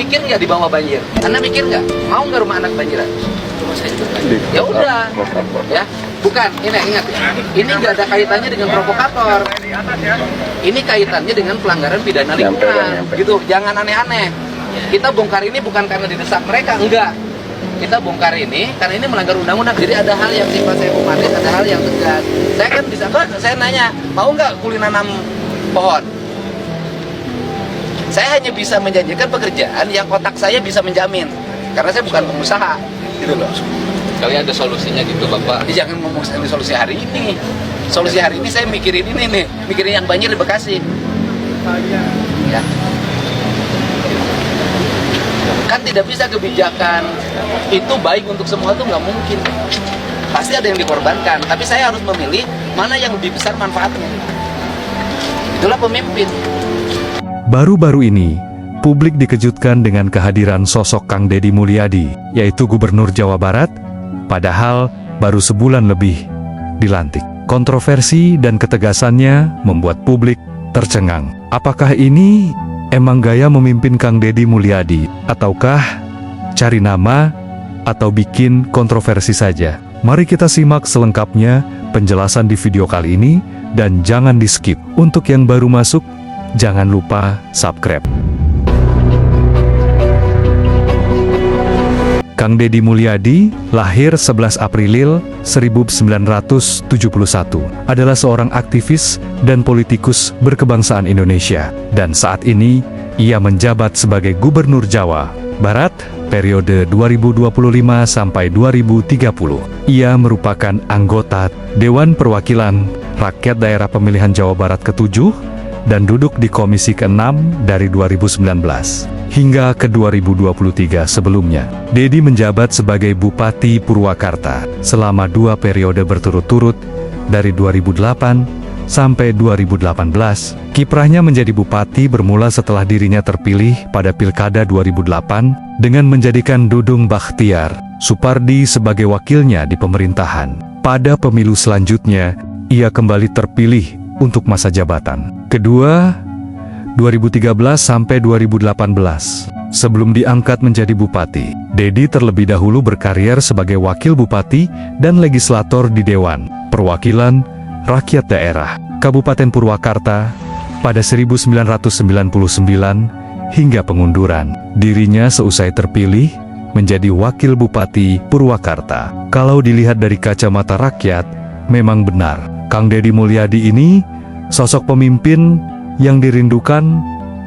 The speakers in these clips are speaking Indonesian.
mikir nggak di bawah banjir? Anda mikir nggak? Mau nggak rumah anak banjiran? Ya udah, ya. Bukan, ini ingat ya. Ini nggak ada kaitannya dengan provokator. Ini kaitannya dengan pelanggaran pidana lingkungan, gitu. Jangan aneh-aneh. Kita bongkar ini bukan karena didesak mereka, enggak. Kita bongkar ini karena ini melanggar undang-undang. Jadi ada hal yang sifatnya humanis, ada hal yang tegas. Saya kan bisa, saya nanya, mau nggak kuli nanam pohon? Saya hanya bisa menjanjikan pekerjaan yang otak saya bisa menjamin, karena saya bukan pengusaha, gitu loh. Kali ada solusinya gitu Bapak? Jangan ngomong solusi hari ini. Solusi hari ini saya mikirin ini nih, mikirin yang banjir di Bekasi. Ya. Kan tidak bisa kebijakan itu baik untuk semua, itu nggak mungkin. Pasti ada yang dikorbankan, tapi saya harus memilih mana yang lebih besar manfaatnya. Itulah pemimpin. Baru-baru ini, publik dikejutkan dengan kehadiran sosok Kang Deddy Mulyadi, yaitu Gubernur Jawa Barat, padahal baru sebulan lebih dilantik. Kontroversi dan ketegasannya membuat publik tercengang. Apakah ini emang gaya memimpin Kang Deddy Mulyadi, ataukah cari nama atau bikin kontroversi saja? Mari kita simak selengkapnya penjelasan di video kali ini, dan jangan di-skip. Untuk yang baru masuk, jangan lupa subscribe. Kang Deddy Mulyadi lahir 11 April 1971, adalah seorang aktivis dan politikus berkebangsaan Indonesia, dan saat ini ia menjabat sebagai Gubernur Jawa Barat periode 2025 sampai 2030. Ia merupakan anggota Dewan Perwakilan Rakyat Daerah Pemilihan Jawa Barat ke-7 dan duduk di Komisi ke-6 dari 2019 hingga ke 2023 sebelumnya. Deddy menjabat sebagai Bupati Purwakarta selama 2 periode berturut-turut dari 2008 sampai 2018. Kiprahnya menjadi bupati bermula setelah dirinya terpilih pada Pilkada 2008 dengan menjadikan Dudung Bakhtiar Supardi sebagai wakilnya di pemerintahan. Pada pemilu selanjutnya, ia kembali terpilih untuk masa jabatan kedua 2013 sampai 2018. Sebelum diangkat menjadi bupati, Deddy terlebih dahulu berkarier sebagai wakil bupati dan legislator di Dewan Perwakilan Rakyat Daerah Kabupaten Purwakarta pada 1999 hingga pengunduran dirinya seusai terpilih menjadi wakil bupati Purwakarta. Kalau dilihat dari kacamata rakyat, memang benar, Kang Deddy Mulyadi ini sosok pemimpin yang dirindukan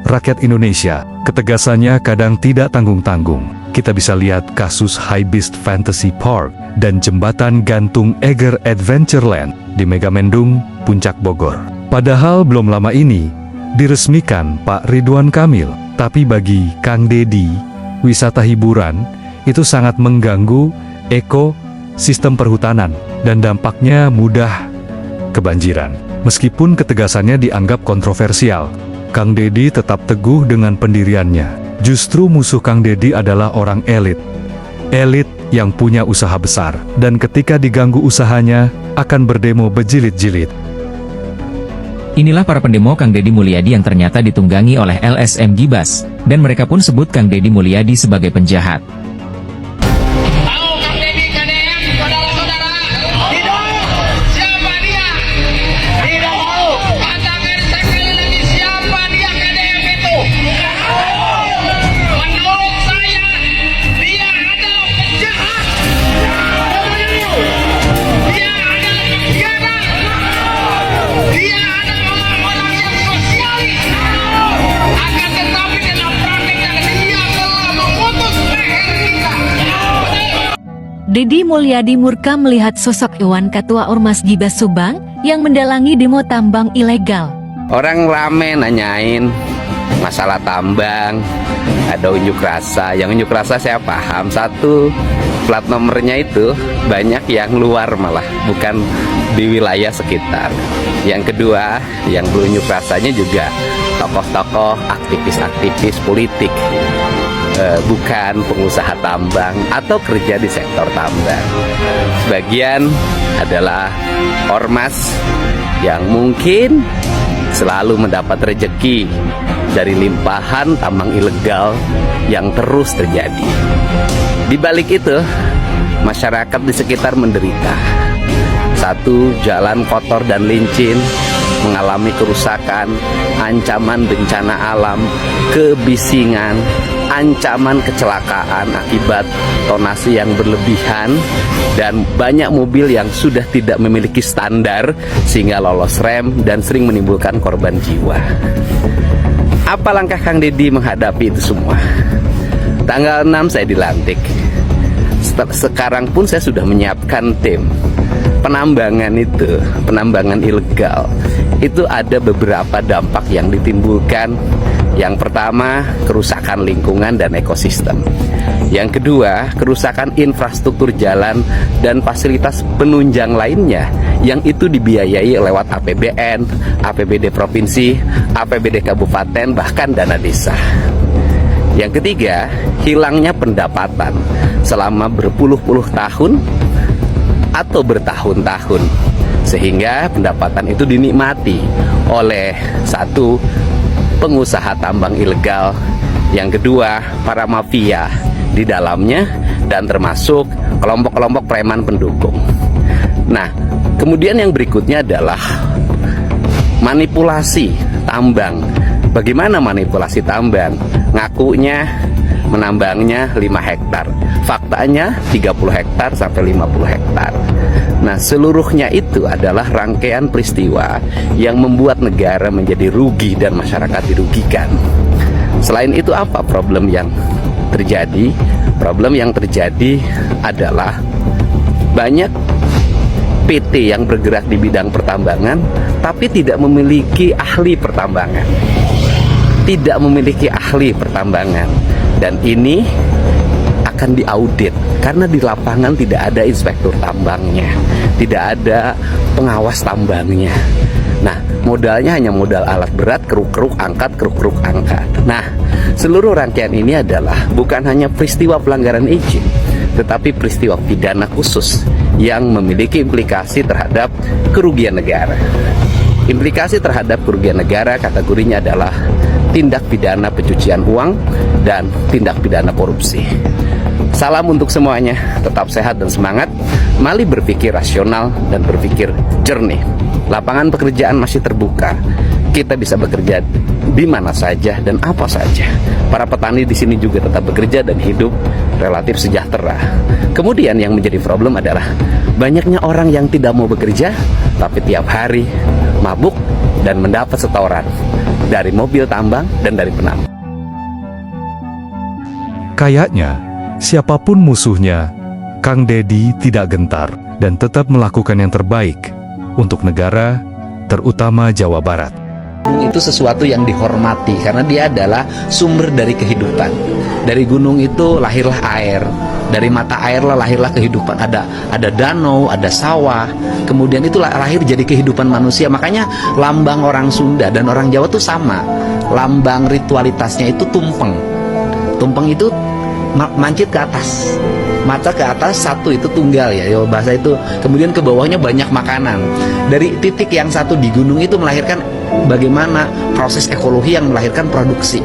rakyat Indonesia. Ketegasannya kadang tidak tanggung-tanggung. Kita bisa lihat kasus Hybeast Fantasy Park dan jembatan gantung Eger Adventureland di Megamendung, Puncak Bogor. Padahal belum lama ini diresmikan Pak Ridwan Kamil. Tapi bagi Kang Deddy, wisata hiburan itu sangat mengganggu ekosistem perhutanan dan dampaknya mudah kebanjiran. Meskipun ketegasannya dianggap kontroversial, Kang Deddy tetap teguh dengan pendiriannya. Justru musuh Kang Deddy adalah orang elit. Elit yang punya usaha besar, dan ketika diganggu usahanya, akan berdemo berjilid-jilid. Inilah para pendemo Kang Deddy Mulyadi yang ternyata ditunggangi oleh LSM Gibas, dan mereka pun sebut Kang Deddy Mulyadi sebagai penjahat. Deddy Mulyadi murka melihat sosok Iwan Ketua Ormas Gibas Subang yang mendalangi demo tambang ilegal. Orang rame nanyain masalah tambang, ada unjuk rasa. Yang unjuk rasa saya paham, satu, plat nomornya itu banyak yang luar malah, bukan di wilayah sekitar. Yang kedua, yang berunjuk rasanya juga tokoh-tokoh, aktivis-aktivis politik, bukan pengusaha tambang atau kerja di sektor tambang. Sebagian adalah ormas yang mungkin selalu mendapat rezeki dari limpahan tambang ilegal yang terus terjadi. Di balik itu, masyarakat di sekitar menderita. Satu, jalan kotor dan licin, mengalami kerusakan, ancaman bencana alam, kebisingan, ancaman kecelakaan akibat tonase yang berlebihan, dan banyak mobil yang sudah tidak memiliki standar sehingga lolos rem dan sering menimbulkan korban jiwa. Apa langkah Kang Deddy menghadapi itu semua? Tanggal 6 saya dilantik. Sekarang pun saya sudah menyiapkan tim. Penambangan itu, penambangan ilegal, itu ada beberapa dampak yang ditimbulkan. Yang pertama, kerusakan lingkungan dan ekosistem. Yang kedua, kerusakan infrastruktur jalan dan fasilitas penunjang lainnya yang itu dibiayai lewat APBN, APBD provinsi, APBD kabupaten, bahkan dana desa. Yang ketiga, hilangnya pendapatan selama berpuluh-puluh tahun atau bertahun-tahun, sehingga pendapatan itu dinikmati oleh satu, pengusaha tambang ilegal, yang kedua, para mafia di dalamnya, dan termasuk kelompok-kelompok preman pendukung. Nah, kemudian yang berikutnya adalah manipulasi tambang. Bagaimana manipulasi tambang? Ngakunya menambangnya 5 hektar, faktanya 30 hektar sampai 50 hektar. Nah, seluruhnya itu adalah rangkaian peristiwa yang membuat negara menjadi rugi dan masyarakat dirugikan. Selain itu, apa problem yang terjadi? Problem yang terjadi adalah banyak PT yang bergerak di bidang pertambangan tapi tidak memiliki ahli pertambangan. Tidak memiliki ahli pertambangan. Dan ini akan diaudit karena di lapangan tidak ada inspektur tambangnya, tidak ada pengawas tambangnya. Nah, modalnya hanya modal alat berat, keruk-keruk angkat, keruk-keruk angkat. Nah, seluruh rangkaian ini adalah bukan hanya peristiwa pelanggaran izin, tetapi peristiwa pidana khusus yang memiliki implikasi terhadap kerugian negara. Implikasi terhadap kerugian negara kategorinya adalah tindak pidana pencucian uang dan tindak pidana korupsi. Salam untuk semuanya, tetap sehat dan semangat. Mari berpikir rasional dan berpikir jernih. Lapangan pekerjaan masih terbuka. Kita bisa bekerja di mana saja dan apa saja. Para petani di sini juga tetap bekerja dan hidup relatif sejahtera. Kemudian yang menjadi problem adalah banyaknya orang yang tidak mau bekerja, tapi tiap hari mabuk dan mendapat setoran dari mobil tambang dan dari penambang. Kayaknya, siapapun musuhnya, Kang Deddy tidak gentar dan tetap melakukan yang terbaik untuk negara, terutama Jawa Barat. Itu sesuatu yang dihormati karena dia adalah sumber dari kehidupan. Dari gunung itu lahirlah air, dari mata air lahirlah kehidupan. Ada danau, ada sawah, kemudian itu lahir jadi kehidupan manusia. Makanya lambang orang Sunda dan orang Jawa tuh sama. Lambang ritualitasnya itu tumpeng. Tumpeng itu mancit ke atas, mata ke atas, satu itu tunggal ya, bahasa itu. Kemudian ke bawahnya banyak makanan. Dari titik yang satu di gunung itu melahirkan bagaimana proses ekologi yang melahirkan produksi.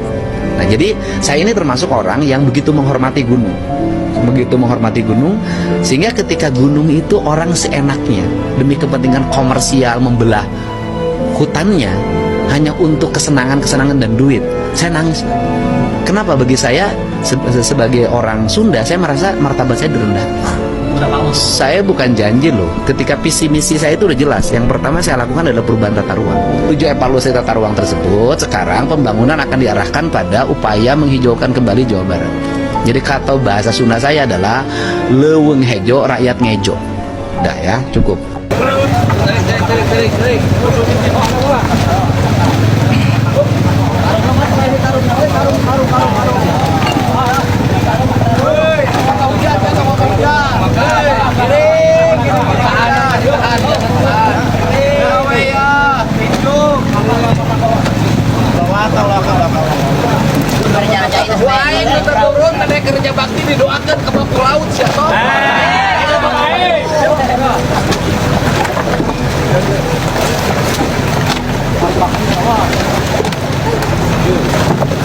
Nah, jadi saya ini termasuk orang yang begitu menghormati gunung. Begitu menghormati gunung, sehingga ketika gunung itu orang seenaknya demi kepentingan komersial membelah hutannya hanya untuk kesenangan dan duit, saya nangis. Kenapa? Bagi saya sebagai orang Sunda, saya merasa martabat saya direndahkan. Saya bukan janji loh, ketika visi misi saya itu udah jelas. Yang pertama saya lakukan adalah perubahan tata ruang. Tujuh evaluasi tata ruang tersebut, sekarang pembangunan akan diarahkan pada upaya menghijaukan kembali Jawa Barat. Jadi kata bahasa Sunda saya adalah leuweung hejo rakyat ngejo. Udah ya, cukup. Kerja bakti didoakan ke bangku laut siapa? Yuk.